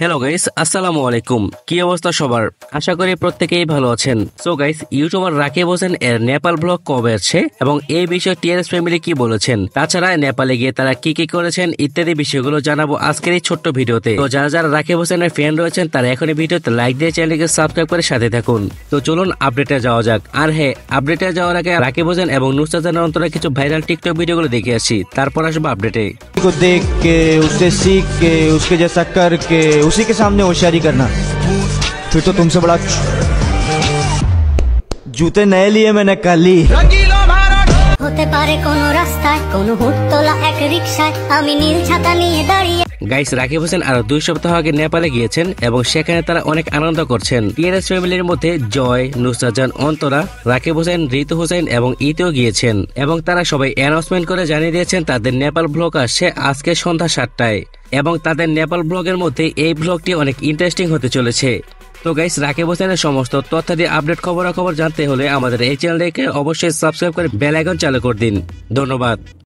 Hello guys, আসসালামু আলাইকুম। কি অবস্থা সবার? আশা করি প্রত্যেকেই ভালো আছেন। So guys, YouTuber Rakib Hossain এর নেপাল ব্লগ কবে আছে এবং এই বিষয়ে টিআরএস ফ্যামিলি কি বলেছেন, তাছাড়া নেপালে গিয়ে তারা কি কি করেছেন ইত্যাদি বিষয়গুলো জানাবো আজকের এই ছোট্ট ভিডিওতে। তো যারা যারা রাকিব হোসেনের ফ্যান রয়েছেন তারা এখন এই ভিডিওতে লাইক দিয়ে চ্যানেলকে সাবস্ক্রাইব করে সাথে থাকুন। তো চলুন আপডেটে যাওয়া যাক। আর হ্যাঁ, আপডেটে যাওয়ার আগে রাকিব হোসেন এবং নুসরাত জাহানের অন্তরে কিছু ভাইরাল টিকটক ভিডিওগুলো দেখে আসি, তারপর আসবো আপডেটে। को देख के उससे सीख के उसके जैसा करके उसी के सामने होशियारी करना, फिर तो तुमसे बड़ा जूते नए लिए मैंने कल ही। হতে পারে কোন রাস্তায় কোন হুটতোলা এক রিকশায় আমি নীল ছাতা নিয়ে দাঁড়িয়ে। গাইস, রাকিব হোসেন আরো 2 সপ্তাহ আগে নেপালে গিয়েছেন এবং সেখানে তারা অনেক আনন্দ করছেন। টিআরএস ফ্যামিলির মধ্যে জয়, নুসরাত জাহান, অন্তরা, রাকিব হোসেন, ঋতু হোসেন এবং ইতিও গিয়েছেন এবং তারা সবাই অ্যানাউন্সমেন্ট করে জানিয়ে দিয়েছেন তাদের নেপাল ব্লগ আসছে আজকে সন্ধ্যা 7টায় এবং তাদের নেপাল ব্লগের মধ্যে এই ব্লগটি অনেক ইন্টারেস্টিং হতে চলেছে। তো গাইস, রাকিব হোসেনের সমস্ত তথ্যাদি আপডেট খবরাখবর জানতে হলে আমাদের এই চ্যানেলটিকে অবশ্যই সাবস্ক্রাইব করে বেল আইকন চালু করে দিন। ধন্যবাদ।